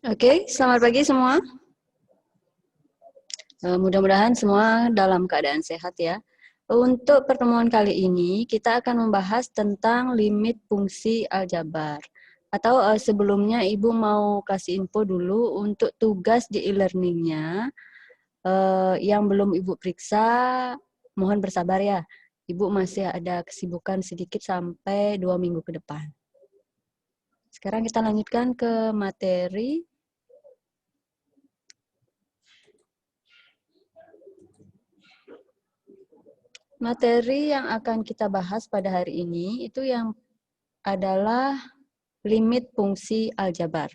Oke, selamat pagi semua. Mudah-mudahan semua dalam keadaan sehat ya. Untuk pertemuan kali ini, kita akan membahas tentang limit fungsi aljabar. Atau sebelumnya Ibu mau kasih info dulu untuk tugas di e-learning-nya. Yang belum Ibu periksa, mohon bersabar ya. Ibu masih ada kesibukan sedikit sampai 2 minggu ke depan. Sekarang kita lanjutkan ke materi. Materi yang akan kita bahas pada hari ini itu yang adalah limit fungsi aljabar.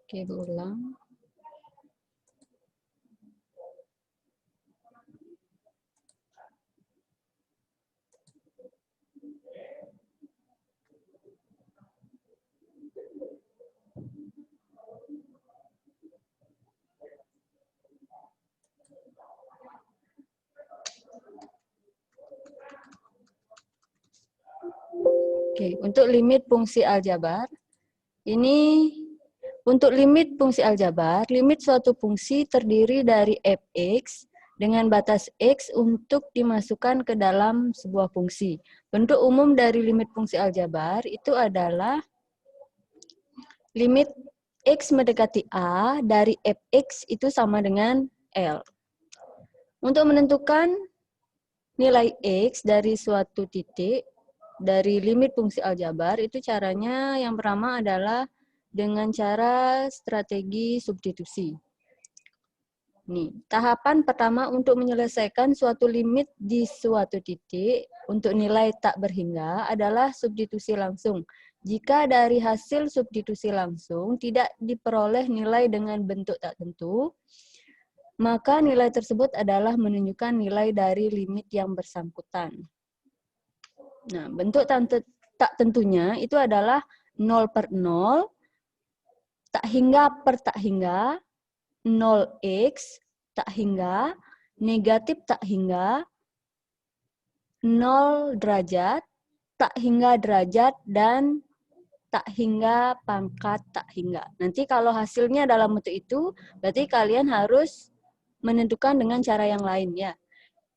Oke, berulang. Oke, untuk limit fungsi aljabar, ini untuk limit fungsi aljabar, limit suatu fungsi terdiri dari fx dengan batas x untuk dimasukkan ke dalam sebuah fungsi. Bentuk umum dari limit fungsi aljabar itu adalah limit x mendekati a dari fx itu sama dengan L. Untuk menentukan nilai x dari suatu titik, dari limit fungsi aljabar, itu caranya yang pertama adalah dengan cara strategi substitusi. Nih, tahapan pertama untuk menyelesaikan suatu limit di suatu titik untuk nilai tak berhingga adalah substitusi langsung. Jika dari hasil substitusi langsung tidak diperoleh nilai dengan bentuk tak tentu, maka nilai tersebut adalah menunjukkan nilai dari limit yang bersangkutan. Nah, bentuk tak tentunya itu adalah 0 per 0, tak hingga per tak hingga, 0x, tak hingga, negatif tak hingga, 0 derajat, tak hingga derajat, dan tak hingga pangkat tak hingga. Nanti kalau hasilnya dalam bentuk itu, berarti kalian harus menentukan dengan cara yang lain ya.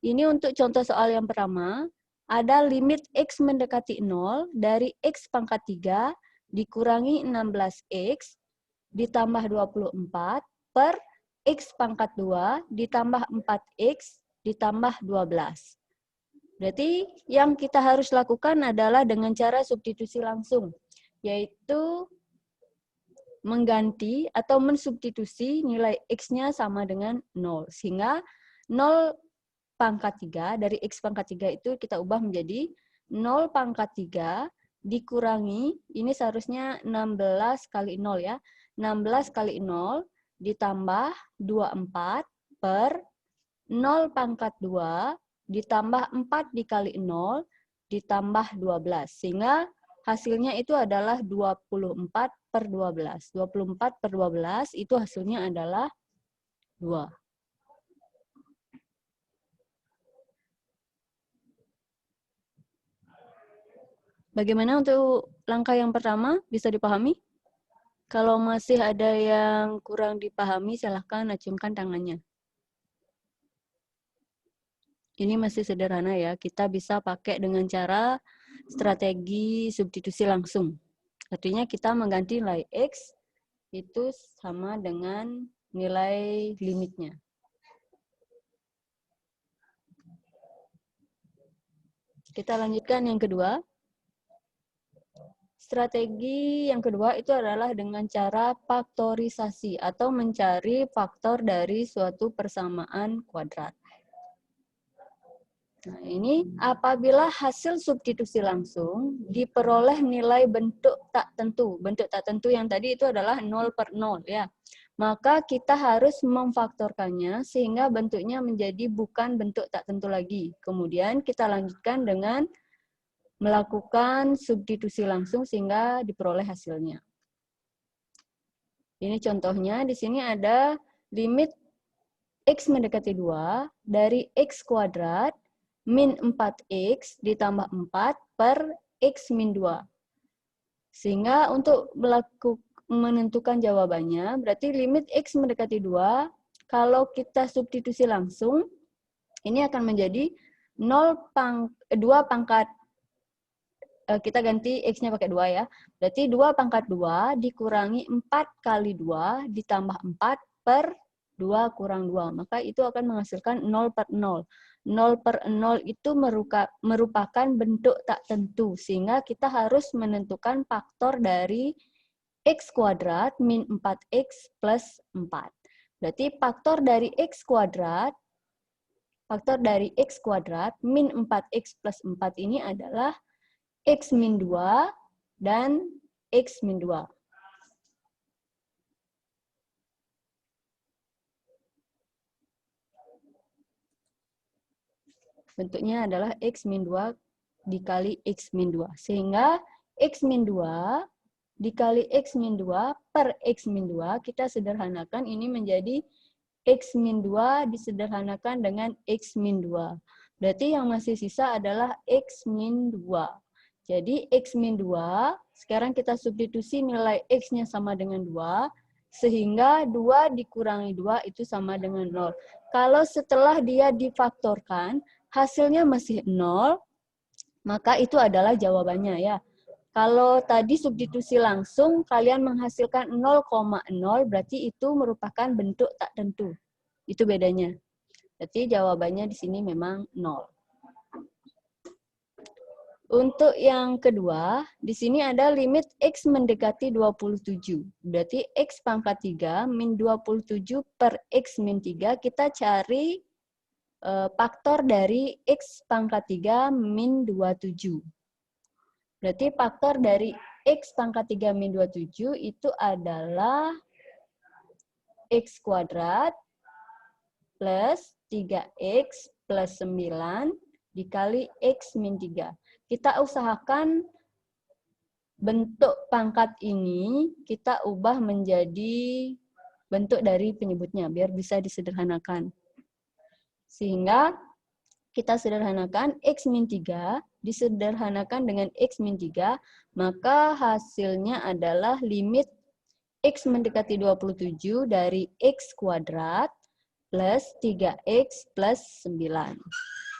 Ini untuk contoh soal yang pertama, ada limit x mendekati 0 dari x pangkat 3 dikurangi 16x ditambah 24 per x pangkat 2 ditambah 4x ditambah 12. Berarti yang kita harus lakukan adalah dengan cara substitusi langsung, yaitu mengganti atau mensubstitusi nilai x-nya sama dengan 0. Sehingga 0 pangkat 3, dari x pangkat 3 itu kita ubah menjadi 0 pangkat 3 dikurangi, ini seharusnya 16 kali 0 ya, 16 kali 0 ditambah 24 per 0 pangkat 2 ditambah 4 dikali 0 ditambah 12. Sehingga hasilnya itu adalah 24 per 12. 24 per 12 itu hasilnya adalah 2. Bagaimana untuk langkah yang pertama? Bisa dipahami? Kalau masih ada yang kurang dipahami, silahkan acungkan tangannya. Ini masih sederhana ya, kita bisa pakai dengan cara strategi substitusi langsung. Artinya kita mengganti nilai X itu sama dengan nilai limitnya. Kita lanjutkan yang kedua. Strategi yang kedua itu adalah dengan cara faktorisasi atau mencari faktor dari suatu persamaan kuadrat. Nah, ini apabila hasil substitusi langsung diperoleh nilai bentuk tak tentu. Bentuk tak tentu yang tadi itu adalah 0 per 0 ya. Maka kita harus memfaktorkannya sehingga bentuknya menjadi bukan bentuk tak tentu lagi. Kemudian kita lanjutkan dengan melakukan substitusi langsung sehingga diperoleh hasilnya. Ini contohnya, di sini ada limit X mendekati 2 dari X kuadrat min 4X ditambah 4 per X min 2. Sehingga untuk menentukan jawabannya, berarti limit X mendekati 2, kalau kita substitusi langsung, ini akan menjadi 2 pangkat, kita ganti X-nya pakai 2 ya. Berarti 2 pangkat 2 dikurangi 4 kali 2 ditambah 4 per 2 kurang 2. Maka itu akan menghasilkan 0 per 0. 0 per 0 itu merupakan bentuk tak tentu. Sehingga kita harus menentukan faktor dari X kuadrat min 4X plus 4. Berarti faktor dari X kuadrat min 4X plus 4 ini adalah X min 2 dan X min 2. Bentuknya adalah X min 2 dikali X min 2. Sehingga X min 2 dikali X min 2 per X min 2, kita sederhanakan ini menjadi X min 2 disederhanakan dengan X min 2. Berarti yang masih sisa adalah X min 2. Jadi X min 2, sekarang kita substitusi nilai X-nya sama dengan 2, sehingga 2 dikurangi 2 itu sama dengan 0. Kalau setelah dia difaktorkan, hasilnya masih 0, maka itu adalah jawabannya ya. Kalau tadi substitusi langsung, kalian menghasilkan 0,0, berarti itu merupakan bentuk tak tentu. Itu bedanya. Berarti jawabannya di sini memang 0. Untuk yang kedua, di sini ada limit X mendekati 27. Berarti X pangkat 3 min 27 per X min 3, kita cari faktor dari X pangkat 3 min 27. Berarti faktor dari X pangkat 3 min 27 itu adalah X kuadrat plus 3X plus 9 dikali X min 3. Kita usahakan bentuk pangkat ini kita ubah menjadi bentuk dari penyebutnya, biar bisa disederhanakan. Sehingga kita sederhanakan X min 3 disederhanakan dengan X min 3, maka hasilnya adalah limit X mendekati 27 dari X kuadrat plus 3X plus 9.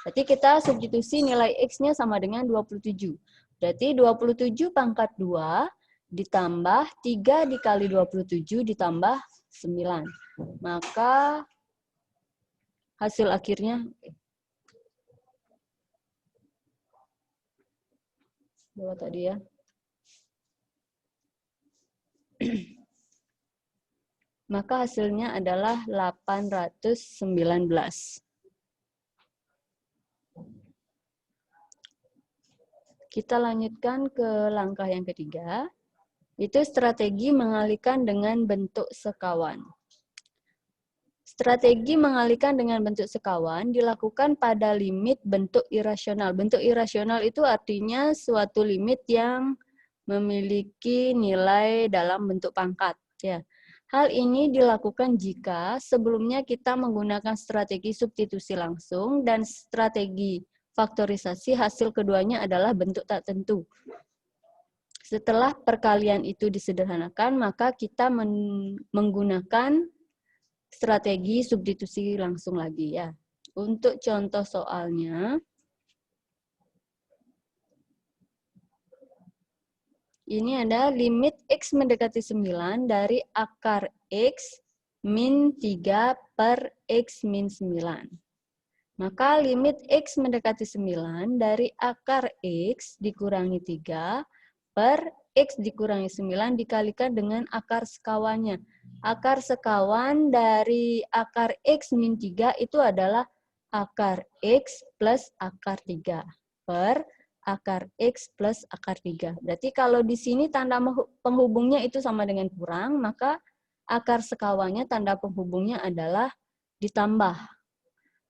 Berarti kita substitusi nilai X-nya sama dengan 27. Berarti 27 pangkat 2 ditambah 3 dikali 27 ditambah 9. Maka hasil akhirnya bawa tadi ya. Maka hasilnya adalah 819. Kita lanjutkan ke langkah yang ketiga, itu strategi mengalihkan dengan bentuk sekawan. Strategi mengalihkan dengan bentuk sekawan dilakukan pada limit bentuk irasional. Bentuk irasional itu artinya suatu limit yang memiliki nilai dalam bentuk pangkat. Ya. Hal ini dilakukan jika sebelumnya kita menggunakan strategi substitusi langsung dan strategi faktorisasi, hasil keduanya adalah bentuk tak tentu. Setelah perkalian itu disederhanakan, maka kita menggunakan strategi substitusi langsung lagi ya. Untuk contoh soalnya, ini ada limit X mendekati 9 dari akar X min 3 per X min 9. Maka limit X mendekati 9 dari akar X dikurangi 3 per X dikurangi 9 dikalikan dengan akar sekawannya. Akar sekawan dari akar X min 3 itu adalah akar X plus akar 3 per akar X plus akar 3. Berarti kalau di sini tanda penghubungnya itu sama dengan kurang, maka akar sekawannya tanda penghubungnya adalah ditambah.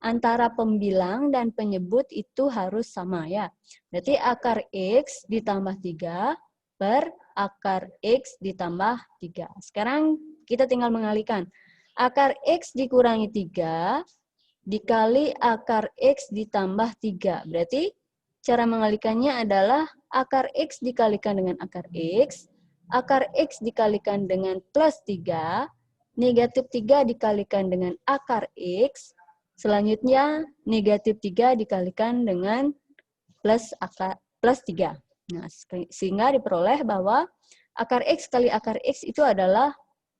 Antara pembilang dan penyebut itu harus sama ya. Berarti akar X ditambah 3 per akar X ditambah 3. Sekarang kita tinggal mengalihkan. Akar X dikurangi 3 dikali akar X ditambah 3. Berarti cara mengalikannya adalah akar X dikalikan dengan akar X dikalikan dengan plus 3, negatif 3 dikalikan dengan akar X, selanjutnya negatif 3 dikalikan dengan plus 3. Nah, sehingga diperoleh bahwa akar X kali akar X itu adalah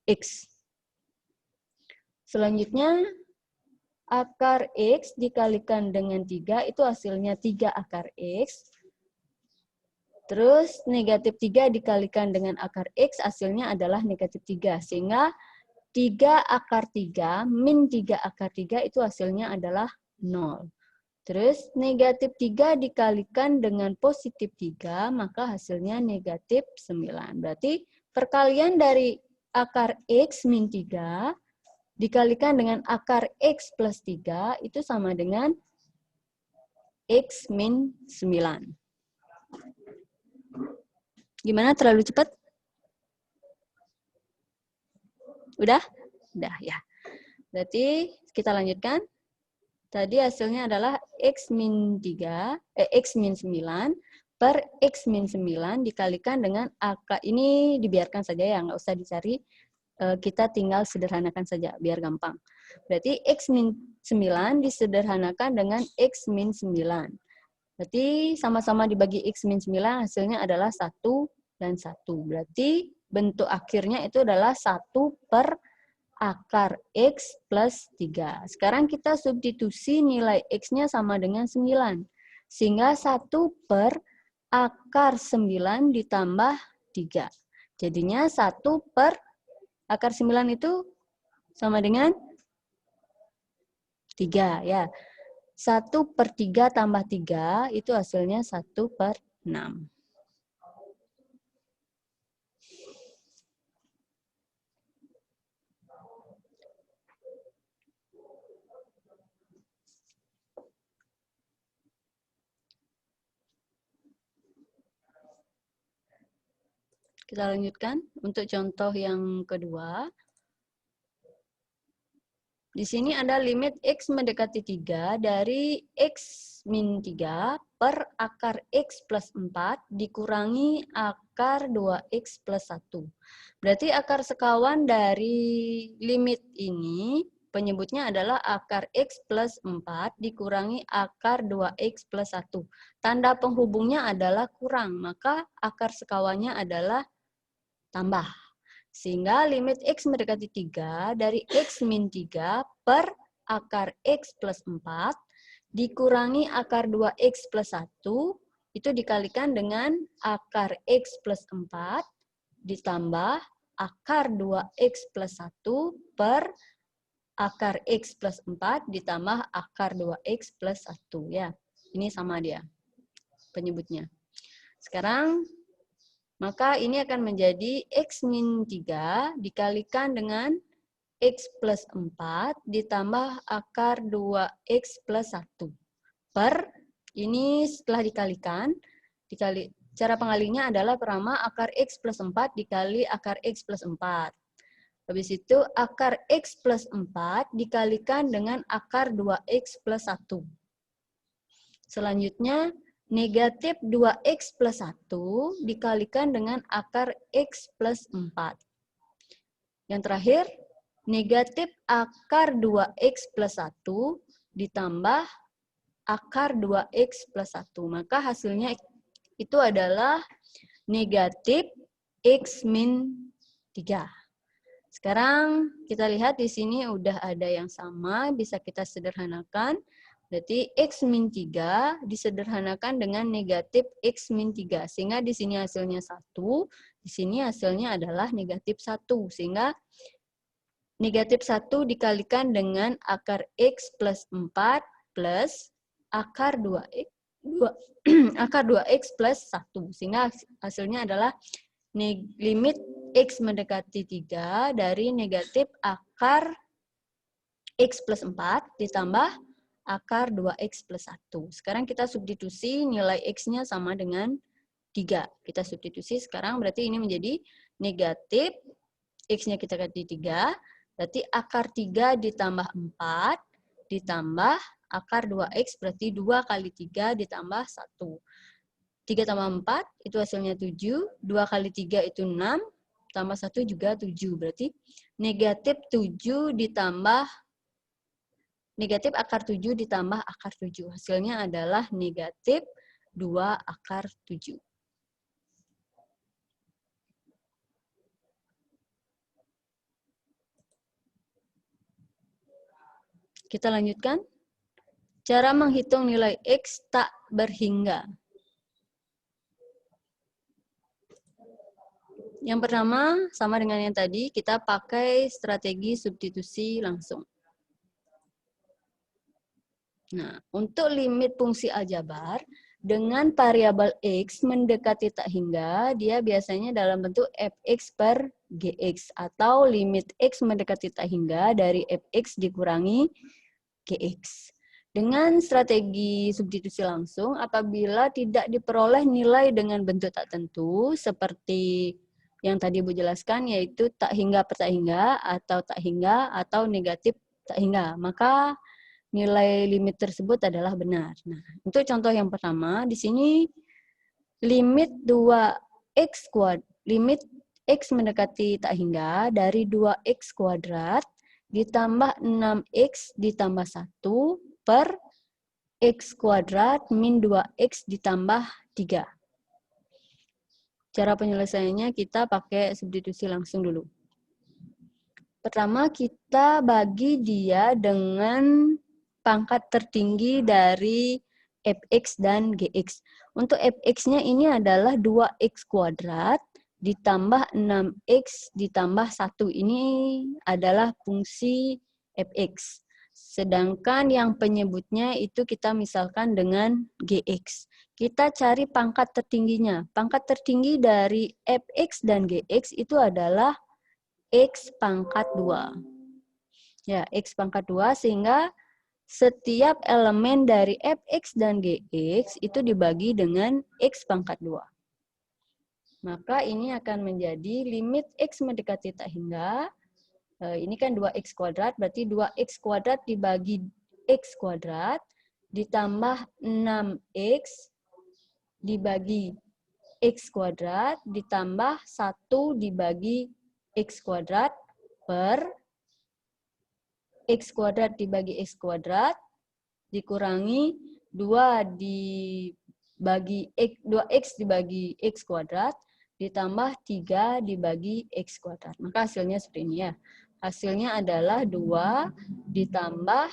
X. Selanjutnya, akar X dikalikan dengan 3 itu hasilnya 3 akar X. Terus negatif 3 dikalikan dengan akar X hasilnya adalah negatif 3. Sehingga 3 akar 3 min 3 akar 3 itu hasilnya adalah 0. Terus negatif 3 dikalikan dengan positif 3 maka hasilnya negatif 9. Berarti perkalian dari akar X min 3 dikalikan dengan akar X plus 3 itu sama dengan X min 9. Gimana, terlalu cepat? Udah? Udah ya. Berarti kita lanjutkan. Tadi hasilnya adalah X min 9 per X min 9 dikalikan dengan akar, ini dibiarkan saja ya, nggak usah dicari. Kita tinggal sederhanakan saja biar gampang. Berarti X min 9 disederhanakan dengan X min 9. Berarti sama-sama dibagi X min 9 hasilnya adalah 1 dan 1. Berarti bentuk akhirnya itu adalah 1 per akar X plus 3. Sekarang kita substitusi nilai X-nya sama dengan 9. Sehingga 1 per akar 9 ditambah 3. Jadinya 1 per akar 9 itu sama dengan 3 ya. 1 per 3 tambah 3 itu hasilnya 1 per 6. Kita lanjutkan untuk contoh yang kedua. Di sini ada limit X mendekati 3 dari X min 3 per akar X plus 4 dikurangi akar 2X plus 1. Berarti akar sekawan dari limit ini penyebutnya adalah akar X plus 4 dikurangi akar 2X plus 1. Tanda penghubungnya adalah kurang, maka akar sekawannya adalah tambah. Sehingga limit X mendekati 3 dari X min 3 per akar X plus 4 dikurangi akar 2X plus 1 itu dikalikan dengan akar X plus 4 ditambah akar 2X plus 1 per akar X plus 4 ditambah akar 2X plus 1. Ya, ini sama dia penyebutnya. Sekarang maka ini akan menjadi X min 3 dikalikan dengan X plus 4 ditambah akar 2X plus 1. Per, ini setelah dikalikan, cara pengalinya adalah pertama akar X plus 4 dikali akar X plus 4. Habis itu akar X plus 4 dikalikan dengan akar 2X plus 1. Selanjutnya, negatif 2X plus 1 dikalikan dengan akar X plus 4. Yang terakhir, negatif akar 2X plus 1 ditambah akar 2X plus 1. Maka hasilnya itu adalah negatif X min 3. Sekarang kita lihat di sini udah ada yang sama, bisa kita sederhanakan. Berarti X min 3 disederhanakan dengan negatif X min 3. Sehingga di sini hasilnya 1, di sini hasilnya adalah negatif 1. Sehingga negatif 1 dikalikan dengan akar X plus 4 plus akar 2X, akar 2X plus 1. Sehingga hasilnya adalah limit X mendekati 3 dari negatif akar X plus 4 ditambah akar 2X plus 1. Sekarang kita substitusi nilai X-nya sama dengan 3. Kita substitusi sekarang berarti ini menjadi negatif X-nya kita ganti 3 Berarti akar 3 ditambah 4 ditambah akar 2X berarti 2 kali 3 ditambah 1. 3 tambah 4 itu hasilnya 7. 2 kali 3 itu 6. Tambah 1 juga 7. Berarti negatif 7 ditambah negatif akar 7 ditambah akar 7. Hasilnya adalah negatif 2 akar 7. Kita lanjutkan. Cara menghitung nilai X tak berhingga. Yang pertama, sama dengan yang tadi, kita pakai strategi substitusi langsung. Nah, untuk limit fungsi aljabar, dengan variabel X mendekati tak hingga, dia biasanya dalam bentuk fx per gx, atau limit X mendekati tak hingga dari fx dikurangi gx. Dengan strategi substitusi langsung, apabila tidak diperoleh nilai dengan bentuk tak tentu, seperti yang tadi Ibu jelaskan, yaitu tak hingga per tak hingga, atau negatif tak hingga, maka nilai limit tersebut adalah benar. Nah, untuk contoh yang pertama, di sini limit 2x kuadrat, limit x mendekati tak hingga dari 2x kuadrat ditambah 6x ditambah 1 per x kuadrat min 2x ditambah 3. Cara penyelesaiannya kita pakai substitusi langsung dulu. Pertama, kita bagi dia dengan pangkat tertinggi dari fx dan gx. Untuk fx-nya ini adalah 2x kuadrat ditambah 6x ditambah 1. Ini adalah fungsi fx. Sedangkan yang penyebutnya itu kita misalkan dengan gx. Kita cari pangkat tertingginya. Pangkat tertinggi dari fx dan gx itu adalah x pangkat 2. Ya, x pangkat 2, sehingga setiap elemen dari fx dan gx itu dibagi dengan x pangkat 2. Maka ini akan menjadi limit x mendekati tak hingga. Ini kan 2x kuadrat, berarti 2x kuadrat dibagi x kuadrat ditambah 6x dibagi x kuadrat ditambah 1 dibagi x kuadrat per x kuadrat dibagi x kuadrat dikurangi 2 dibagi x, 2x dibagi x kuadrat ditambah 3 dibagi x kuadrat. Maka hasilnya seperti ini ya. Hasilnya adalah 2 ditambah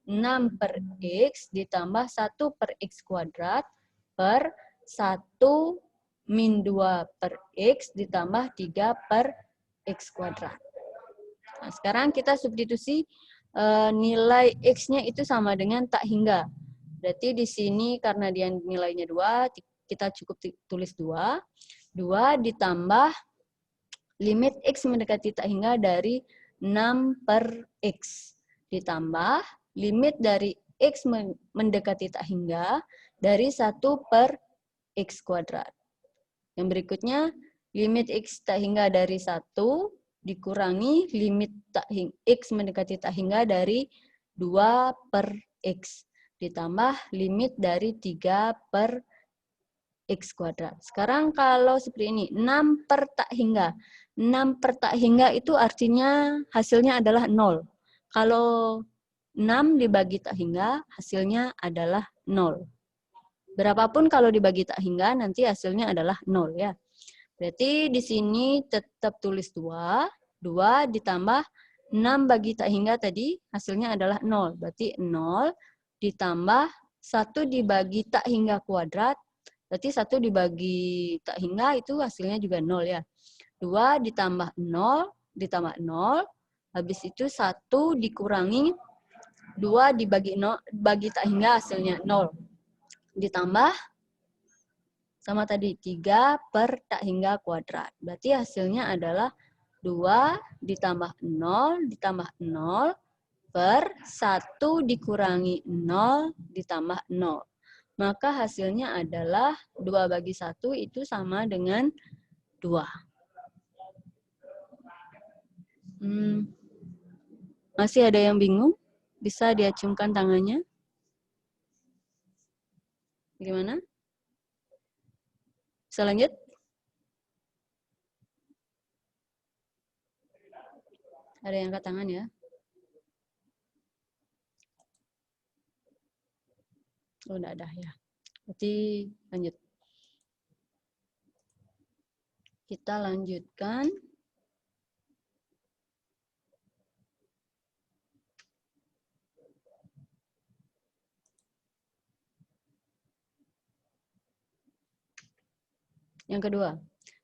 6 per x ditambah 1 per x kuadrat per 1 min 2 per x ditambah 3 per x kuadrat. Nah, sekarang kita substitusi nilai X-nya itu sama dengan tak hingga. Berarti di sini karena dia nilainya 2, kita cukup tulis 2. 2 ditambah limit X mendekati tak hingga dari 6 per X. Ditambah limit dari X mendekati tak hingga dari 1 per X kuadrat. Yang berikutnya, limit X tak hingga dari 1 dikurangi limit X mendekati tak hingga dari 2 per X. Ditambah limit dari 3 per X kuadrat. Sekarang kalau seperti ini, 6 per tak hingga. 6 per tak hingga itu artinya hasilnya adalah 0. Kalau 6 dibagi tak hingga, hasilnya adalah 0. Berapapun kalau dibagi tak hingga, nanti hasilnya adalah 0 ya. Berarti di sini tetap tulis 2. 2 ditambah 6 bagi tak hingga tadi, hasilnya adalah 0. Berarti 0 ditambah 1 dibagi tak hingga kuadrat. Berarti 1 dibagi tak hingga itu hasilnya juga 0 ya. 2 ditambah 0, ditambah 0. Habis itu 1 dikurangi 2 dibagi 0, bagi tak hingga hasilnya 0. Ditambah sama tadi 3 per tak hingga kuadrat. Berarti hasilnya adalah 2 ditambah 0 ditambah 0 per 1 dikurangi 0 ditambah 0. Maka hasilnya adalah 2 bagi 1 itu sama dengan 2. Masih ada yang bingung? Bisa diacungkan tangannya. Gimana? Bisa lanjut? Ada yang angkat tangan ya? Oh, enggak ada ya. Berarti lanjut. Kita lanjutkan. Yang kedua,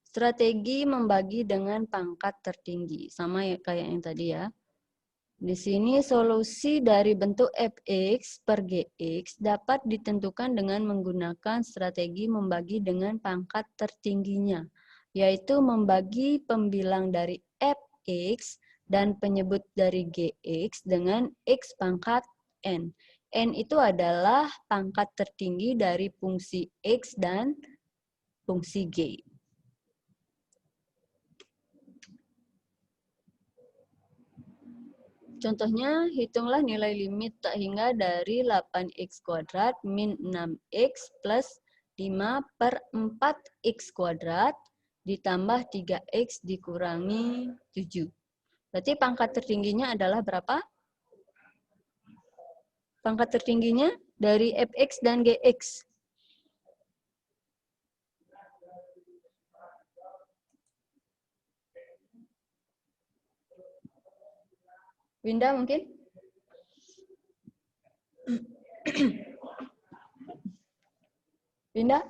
strategi membagi dengan pangkat tertinggi. Sama ya kayak yang tadi ya. Di sini solusi dari bentuk fx per gx dapat ditentukan dengan menggunakan strategi membagi dengan pangkat tertingginya, yaitu membagi pembilang dari fx dan penyebut dari gx dengan x pangkat n. N itu adalah pangkat tertinggi dari fungsi x dan fungsi g. Contohnya, hitunglah nilai limit tak hingga dari 8x kuadrat min 6x plus 5 per 4x kuadrat ditambah 3x dikurangi 7. Berarti pangkat tertingginya adalah berapa? Pangkat tertingginya dari fx dan gx. Winda mungkin? Winda?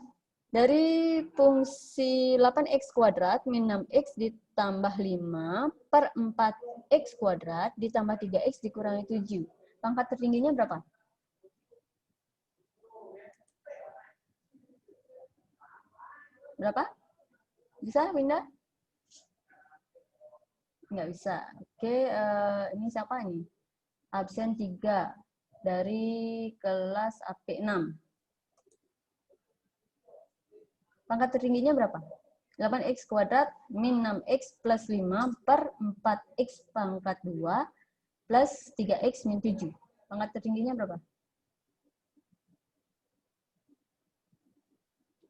Dari fungsi 8x kuadrat min 6x ditambah 5 per 4x kuadrat ditambah 3x dikurangi 7. Pangkat tertingginya berapa? Berapa? Bisa, Winda? Nggak bisa. Oke, ini siapa nih? Absen 3 dari kelas AP6. Pangkat tertingginya berapa? 8x kuadrat min 6x plus 5 per 4x pangkat 2 plus 3x min 7. Pangkat tertingginya berapa?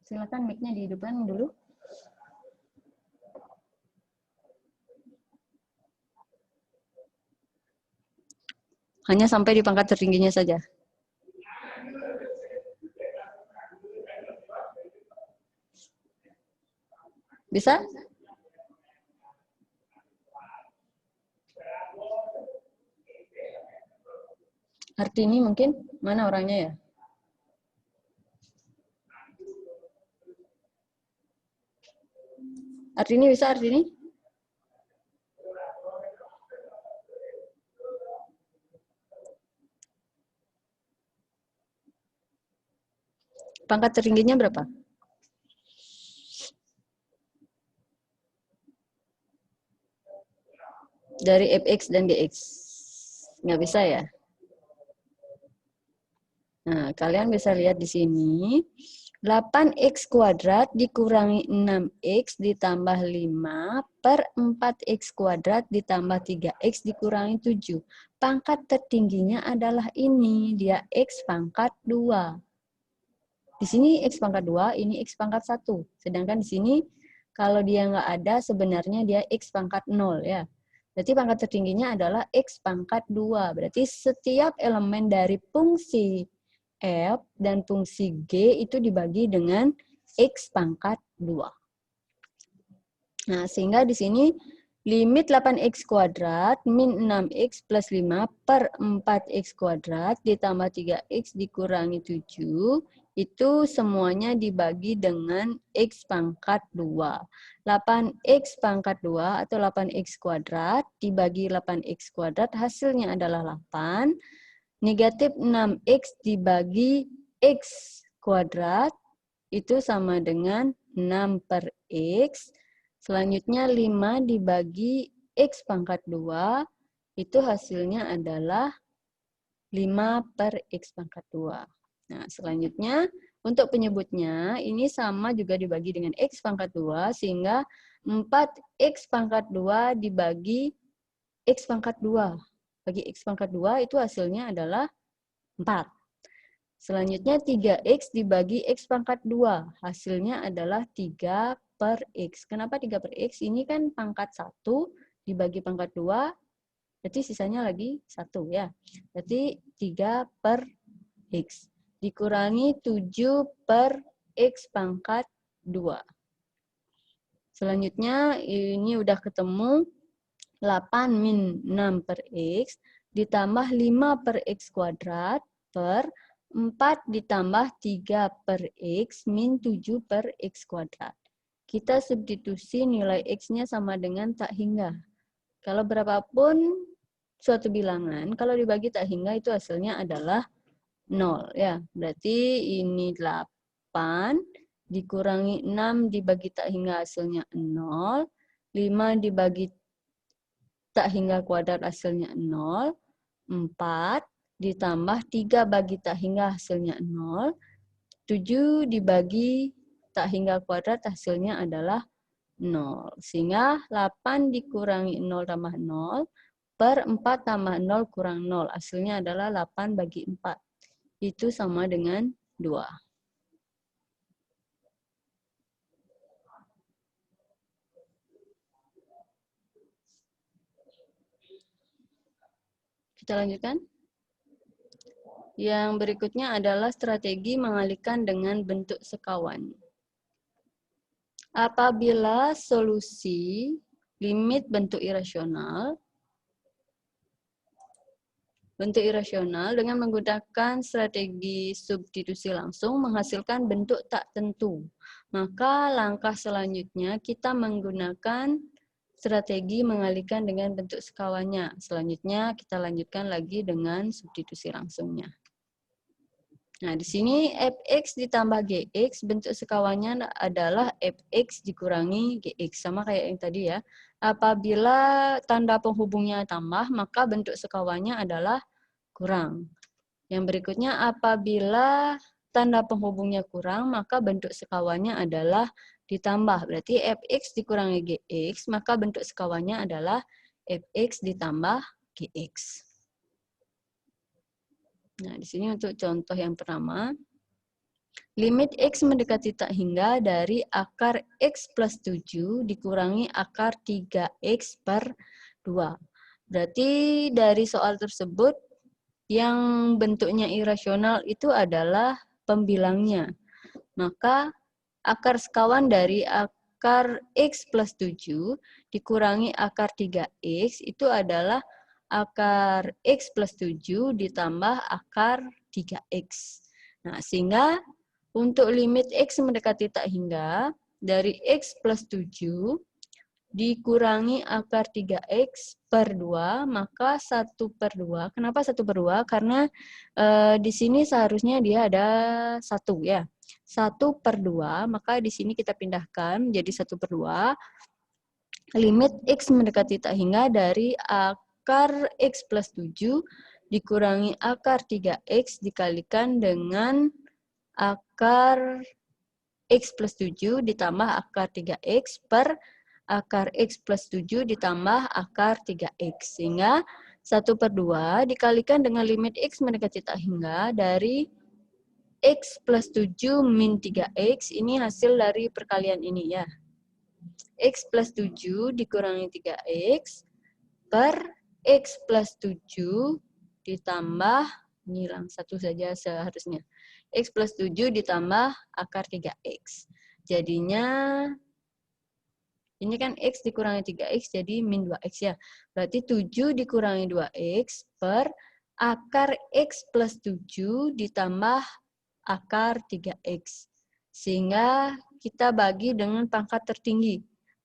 Silakan mic-nya dihidupkan dulu. Hanya sampai di pangkat tertingginya saja. Bisa? Artini mungkin? Mana orangnya ya? Artini bisa, Artini? Pangkat tertingginya berapa? Dari fx dan gx. Nggak bisa ya? Nah, kalian bisa lihat di sini. 8x kuadrat dikurangi 6x ditambah 5 per 4x kuadrat ditambah 3x dikurangi 7. Pangkat tertingginya adalah ini, dia x pangkat 2. Di sini x pangkat 2, ini x pangkat 1. Sedangkan di sini kalau dia nggak ada, sebenarnya dia x pangkat 0 ya. Berarti pangkat tertingginya adalah x pangkat 2. Berarti setiap elemen dari fungsi f dan fungsi g itu dibagi dengan x pangkat 2. Nah, sehingga di sini limit 8x kuadrat min 6x plus 5 per 4x kuadrat ditambah 3x dikurangi 7, itu semuanya dibagi dengan x pangkat 2. 8x pangkat 2 atau 8x kuadrat dibagi 8x kuadrat hasilnya adalah 8. Negatif 6x dibagi x kuadrat itu sama dengan 6 per x. Selanjutnya 5 dibagi x pangkat 2 itu hasilnya adalah 5 per x pangkat 2. Nah, selanjutnya untuk penyebutnya ini sama juga dibagi dengan x pangkat 2 sehingga 4x pangkat 2 dibagi x pangkat 2. bagi X pangkat 2 itu hasilnya adalah 4. Selanjutnya 3X dibagi X pangkat 2. Hasilnya adalah 3 per X. Kenapa 3 per X? Ini kan pangkat 1 dibagi pangkat 2, berarti sisanya lagi 1 ya. Berarti 3 per X. Dikurangi 7 per X pangkat 2. Selanjutnya ini udah ketemu 8 min 6 per X ditambah 5 per X kuadrat per 4 ditambah 3 per X min 7 per X kuadrat. Kita substitusi nilai X-nya sama dengan tak hingga. Kalau berapapun suatu bilangan, kalau dibagi tak hingga itu hasilnya adalah 0 ya. Berarti ini 8 dikurangi 6 dibagi tak hingga hasilnya 0. 5 dibagi tak hingga kuadrat hasilnya 0. 4 ditambah 3 bagi tak hingga hasilnya 0. 7 dibagi tak hingga kuadrat hasilnya adalah 0. Sehingga 8 dikurangi 0 tambah 0 per 4 tambah 0 kurang 0. Hasilnya adalah 8 bagi 4. Itu sama dengan 2. Kita lanjutkan. Yang berikutnya adalah strategi mengalihkan dengan bentuk sekawan. Apabila solusi limit bentuk irasional dengan menggunakan strategi substitusi langsung menghasilkan bentuk tak tentu, maka langkah selanjutnya kita menggunakan strategi mengalihkan dengan bentuk sekawannya. Selanjutnya kita lanjutkan lagi dengan substitusi langsungnya. Nah, di sini fx ditambah gx, bentuk sekawannya adalah fx dikurangi gx, sama kayak yang tadi ya. Apabila tanda penghubungnya tambah, maka bentuk sekawannya adalah kurang. Yang berikutnya, apabila tanda penghubungnya kurang, maka bentuk sekawannya adalah ditambah. Berarti fx dikurangi gx, maka bentuk sekawannya adalah fx ditambah gx. Nah, di sini untuk contoh yang pertama, limit X mendekati tak hingga dari akar X plus 7 dikurangi akar 3X per 2. Berarti dari soal tersebut, yang bentuknya irasional itu adalah pembilangnya. Maka akar sekawan dari akar X plus 7 dikurangi akar 3X itu adalah akar X plus 7 ditambah akar 3X. Nah, sehingga untuk limit X mendekati tak hingga, dari X plus 7 dikurangi akar 3X per 2, maka 1 per 2. Kenapa 1 per 2? Karena di sini seharusnya dia ada 1 ya. 1 per 2, maka di sini kita pindahkan jadi 1 per 2. Limit X mendekati tak hingga dari akar X plus 7 dikurangi akar 3X dikalikan dengan akar X plus 7 ditambah akar 3X per akar X plus 7 ditambah akar 3X. Sehingga 1 per 2 dikalikan dengan limit X mendekati tak hingga dari X plus 7 min 3X. Ini hasil dari perkalian ini ya. X plus 7 dikurangi 3X per X plus 7 ditambah, ini hilang 1 saja seharusnya. X plus 7 ditambah akar 3X. Jadinya, ini kan X dikurangi 3X jadi min 2X ya. Berarti 7 dikurangi 2X per akar X plus 7 ditambah akar 3X. Sehingga kita bagi dengan pangkat tertinggi.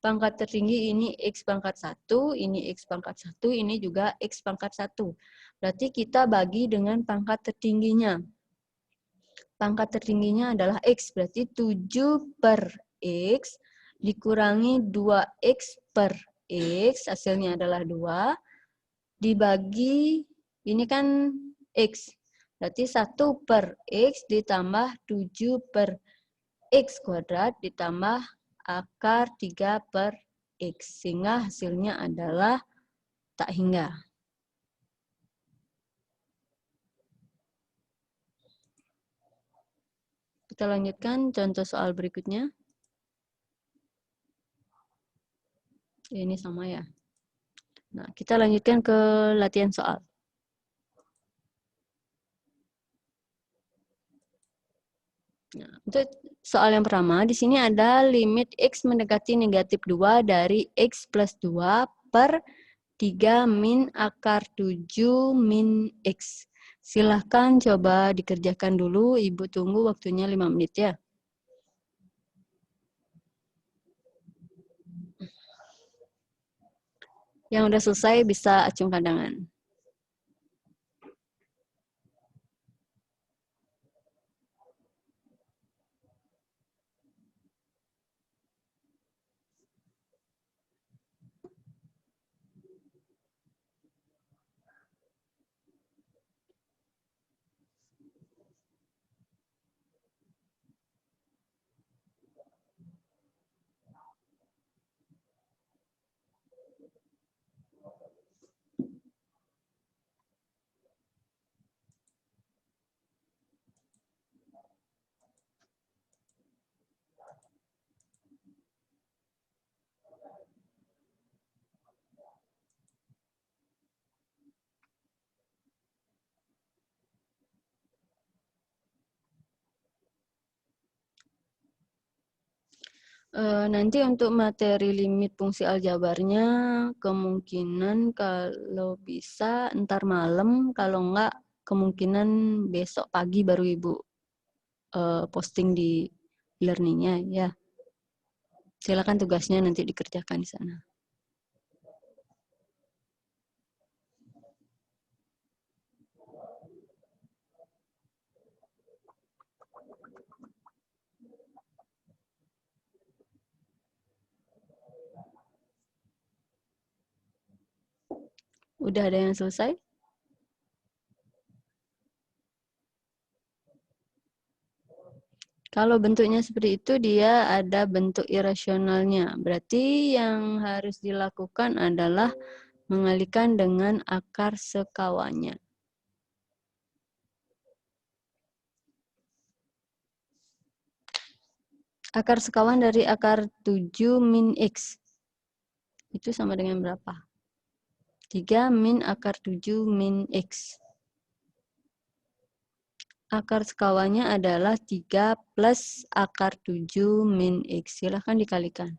Pangkat tertinggi ini X pangkat 1, ini X pangkat 1, ini juga X pangkat 1. Berarti kita bagi dengan pangkat tertingginya. Pangkat tertingginya adalah X, berarti 7 per X dikurangi 2X per X, hasilnya adalah 2, dibagi, ini kan X, berarti 1 per X ditambah 7 per X kuadrat ditambah akar 3 per X. Sehingga hasilnya adalah tak hingga. Kita lanjutkan contoh soal berikutnya. Ini sama ya. Nah, kita lanjutkan ke latihan soal. Nah, untuk soal yang pertama, di sini ada limit X mendekati negatif 2 dari X plus 2 per 3 min akar 7 min X. Silahkan coba dikerjakan dulu, Ibu tunggu waktunya 5 menit ya. Yang udah selesai bisa acungkan tangan. Nanti untuk materi limit fungsi aljabarnya kemungkinan kalau bisa ntar malam, kalau enggak kemungkinan besok pagi baru Ibu posting di learning-nya ya. Silakan tugasnya nanti dikerjakan di sana. Udah ada yang selesai? Kalau bentuknya seperti itu, dia ada bentuk irasionalnya. Berarti yang harus dilakukan adalah mengalihkan dengan akar sekawannya. Akar sekawan dari akar 7 min X. Itu sama dengan berapa? 3 min akar 7 min X. Akar sekawannya adalah 3 plus akar 7 min X. Silahkan dikalikan.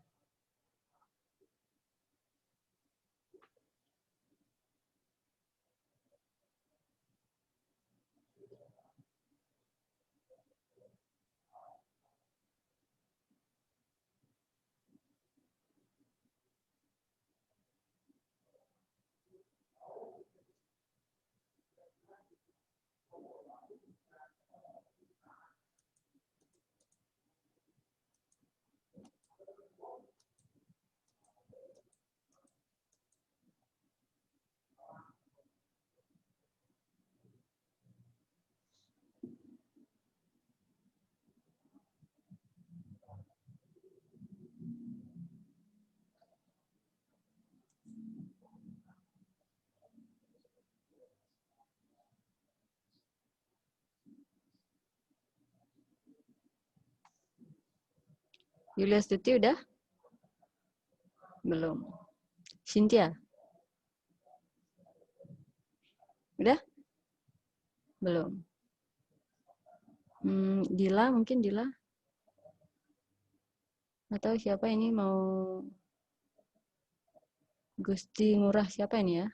Yulia Stuti udah? Belum. Cynthia? Udah? Belum. Dila, mungkin Dila? Atau siapa ini mau Gusti Ngurah, siapa ini ya?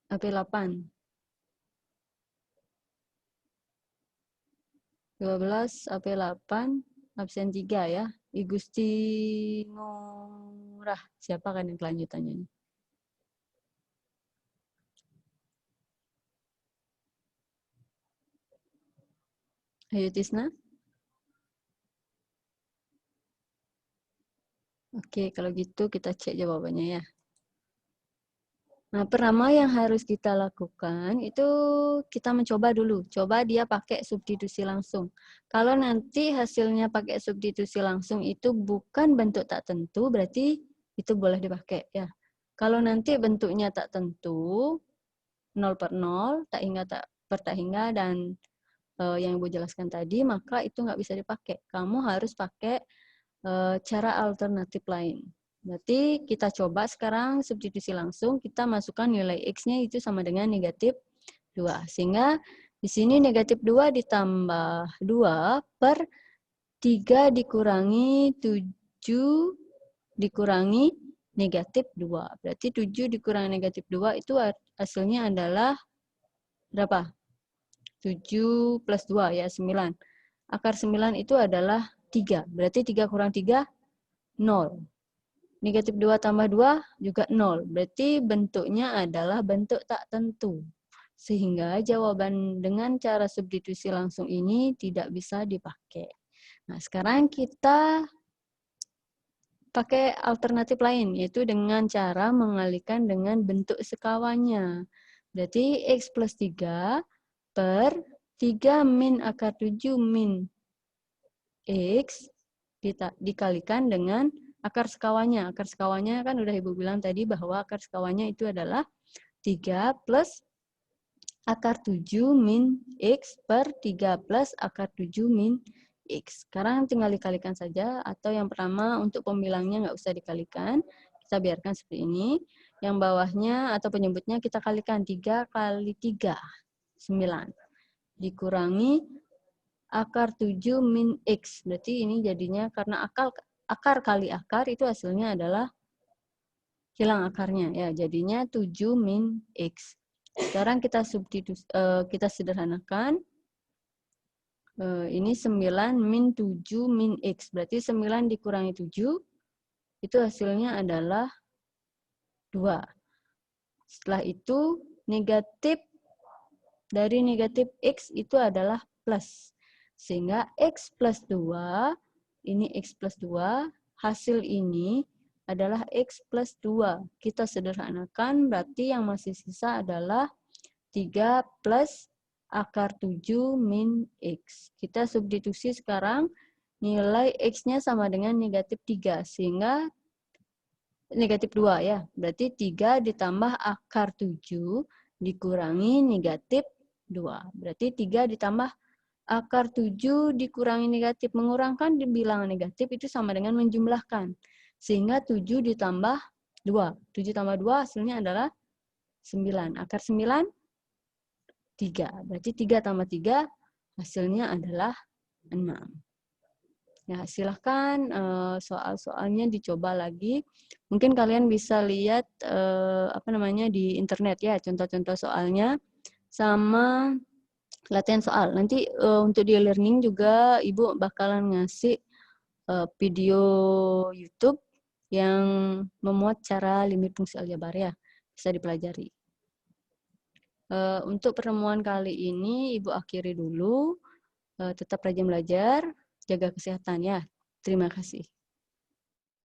AP8. 12, AP8, absen 3 ya. I Gusti Ngurah. Siapa kan yang kelanjutannya ini? Ayo Tisna. Oke, kalau gitu kita cek jawabannya ya. Nah, pertama yang harus kita lakukan itu kita mencoba dulu. Coba dia pakai substitusi langsung. Kalau nanti hasilnya pakai substitusi langsung itu bukan bentuk tak tentu, berarti itu boleh dipakai ya. Kalau nanti bentuknya tak tentu, 0 per 0, tak hingga tak per tak hingga dan yang Ibu jelaskan tadi, maka itu nggak bisa dipakai. Kamu harus pakai cara alternatif lain. Berarti kita coba sekarang substitusi langsung, kita masukkan nilai X-nya itu sama dengan negatif 2. Sehingga di sini negatif 2 ditambah 2 per 3 dikurangi 7 dikurangi negatif 2. Berarti 7 dikurangi negatif 2 itu hasilnya adalah berapa? 7 plus 2 ya, 9. Akar 9 itu adalah 3. Berarti 3 kurang 3, 0. Negatif 2 tambah 2 juga 0. Berarti bentuknya adalah bentuk tak tentu. Sehingga jawaban dengan cara substitusi langsung ini tidak bisa dipakai. Nah, sekarang kita pakai alternatif lain, yaitu dengan cara mengalihkan dengan bentuk sekawannya. Berarti X plus 3 per 3 min akar 7 min X dikalikan dengan akar sekawannya. Akar sekawannya kan udah Ibu bilang tadi bahwa akar sekawannya itu adalah 3 plus akar 7 min X per 3 plus akar 7 min X. Sekarang tinggal dikalikan saja, atau yang pertama untuk pembilangnya nggak usah dikalikan. Kita biarkan seperti ini. Yang bawahnya atau penyebutnya kita kalikan 3 kali 3, 9. Dikurangi akar 7 min X. Berarti ini jadinya karena akar kali akar itu hasilnya adalah hilang akarnya. Ya, jadinya 7 min X. Sekarang kita kita sederhanakan. Ini 9 min 7 min X. Berarti 9 dikurangi 7, itu hasilnya adalah 2. Setelah itu, negatif dari negatif X itu adalah plus. Sehingga X plus 2, ini X plus 2, hasil ini adalah X plus 2. Kita sederhanakan, berarti yang masih sisa adalah 3 plus akar 7 min X. Kita substitusi sekarang, nilai X-nya sama dengan negatif 3. Sehingga negatif 2 ya. Berarti 3 ditambah akar 7 dikurangi negatif 2. Berarti 3 ditambah akar 7 dikurangi negatif. Mengurangkan di bilangan negatif itu sama dengan menjumlahkan. Sehingga 7 ditambah 2. 7 tambah 2 hasilnya adalah 9. Akar 9, 3. Berarti 3 tambah 3 hasilnya adalah 6. Ya, silahkan soal-soalnya dicoba lagi. Mungkin kalian bisa lihat di internet ya, contoh-contoh soalnya sama latihan soal. Nanti untuk di learning juga Ibu bakalan ngasih video YouTube yang memuat cara limit fungsi aljabar ya, bisa dipelajari. Untuk pertemuan kali ini Ibu akhiri dulu. Tetap rajin belajar, jaga kesehatan ya. Terima kasih.